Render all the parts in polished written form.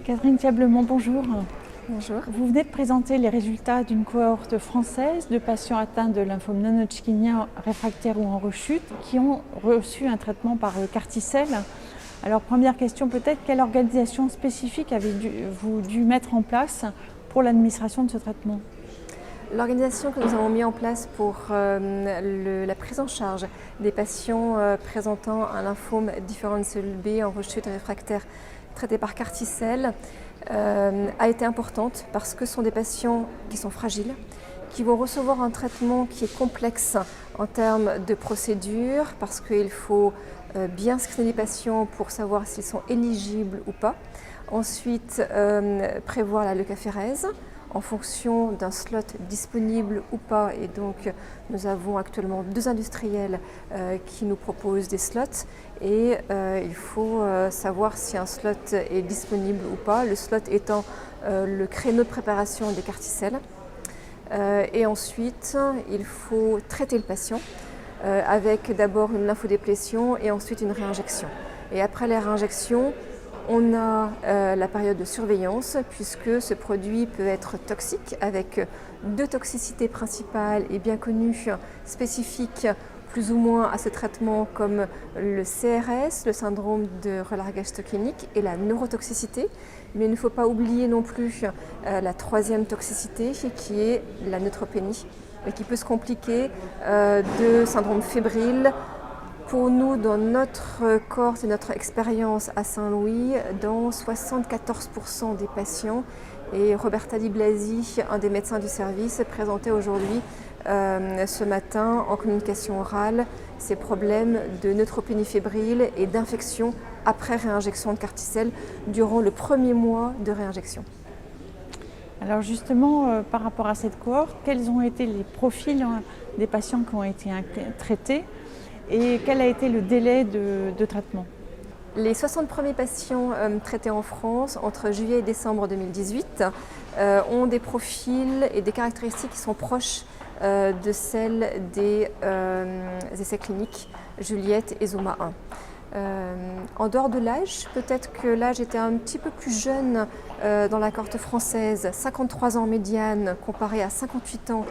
Catherine Thiablemont, bonjour. Bonjour. Vous venez de présenter les résultats d'une cohorte française de patients atteints de lymphome non-Hodgkinien réfractaire ou en rechute qui ont reçu un traitement par Carticel. Alors première question peut-être, quelle organisation spécifique avez-vous dû mettre en place pour l'administration de ce traitement? L'organisation que nous avons mis en place pour la prise en charge des patients présentant un lymphome différent de cellules B en rechute réfractaire traités par Carticel a été importante parce que ce sont des patients qui sont fragiles, qui vont recevoir un traitement qui est complexe en termes de procédure parce qu'il faut bien screener les patients pour savoir s'ils sont éligibles ou pas. Ensuite, prévoir la lecaphérèse en fonction d'un slot disponible ou pas. Et donc, nous avons actuellement 2 industriels qui nous proposent des slots. Et il faut savoir si un slot est disponible ou pas, le slot étant le créneau de préparation des Carticel. Et ensuite, il faut traiter le patient avec d'abord une lymphodéplétion et ensuite une réinjection. Et après la réinjection, on a la période de surveillance puisque ce produit peut être toxique avec 2 toxicités principales et bien connues, spécifiques plus ou moins à ce traitement comme le CRS, le syndrome de relargage stokénique et la neurotoxicité. Mais il ne faut pas oublier non plus la 3e toxicité qui est la neutropénie et qui peut se compliquer de syndrome fébrile. Pour nous, dans notre cohorte et notre expérience à Saint-Louis, dans 74% des patients, et Roberta Di Blasi, un des médecins du service, présentait aujourd'hui, ce matin, en communication orale, ces problèmes de neutropénie fébrile et d'infection après réinjection de Carticel durant le premier mois de réinjection. Alors justement, par rapport à cette cohorte, quels ont été les profils des patients qui ont été traités? Et quel a été le délai de traitement? Les 60 premiers patients traités en France entre juillet et décembre 2018 ont des profils et des caractéristiques qui sont proches de celles des essais cliniques Juliette et Zuma 1. En dehors de l'âge, peut-être que l'âge était un petit peu plus jeune dans la cohorte française, 53 ans médiane comparé à 58 ans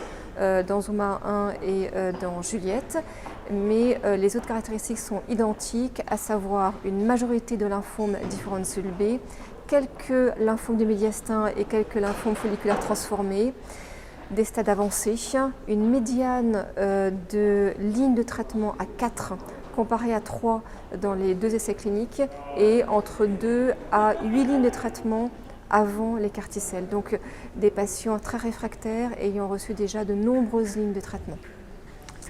dans Zuma 1 et dans Juliette. Mais les autres caractéristiques sont identiques, à savoir une majorité de lymphomes différents de cellules B, quelques lymphomes de médiastin et quelques lymphomes folliculaires transformés, des stades avancés, une médiane de lignes de traitement à 4 comparé à 3 dans les 2 essais cliniques et entre 2 à 8 lignes de traitement avant les Carticel. Donc des patients très réfractaires ayant reçu déjà de nombreuses lignes de traitement.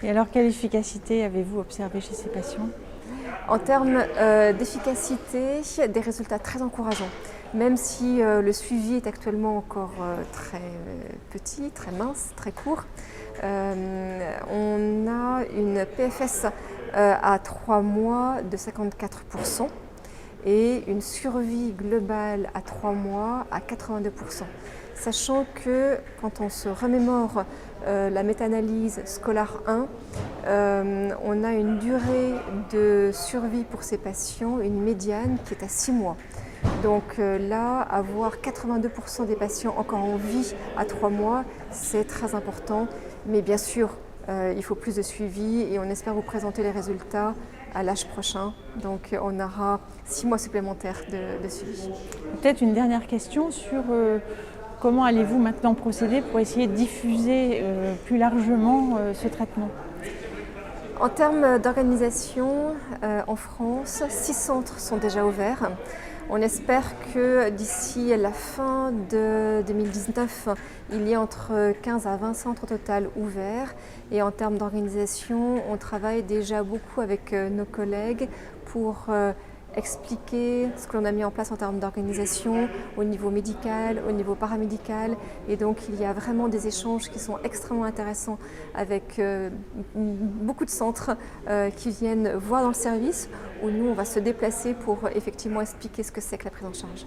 Et alors, quelle efficacité avez-vous observé chez ces patients? En termes d'efficacité, des résultats très encourageants. Même si le suivi est actuellement encore très petit, très mince, très court, on a une PFS à 3 mois de 54% et une survie globale à 3 mois à 82%. Sachant que quand on se remémore la méta-analyse Scholar 1, on a une durée de survie pour ces patients, une médiane qui est à 6 mois. Donc là, avoir 82% des patients encore en vie à 3 mois, c'est très important. Mais bien sûr, il faut plus de suivi et on espère vous présenter les résultats à l'âge prochain. Donc on aura 6 mois supplémentaires de suivi. Peut-être une dernière question sur comment allez-vous maintenant procéder pour essayer de diffuser plus largement ce traitement? En termes d'organisation, en France, 6 centres sont déjà ouverts. On espère que d'ici la fin de 2019, il y ait entre 15 à 20 centres au total ouverts. Et en termes d'organisation, on travaille déjà beaucoup avec nos collègues pour expliquer ce que l'on a mis en place en termes d'organisation au niveau médical, au niveau paramédical. Et donc il y a vraiment des échanges qui sont extrêmement intéressants avec beaucoup de centres qui viennent voir dans le service où nous on va se déplacer pour effectivement expliquer ce que c'est que la prise en charge.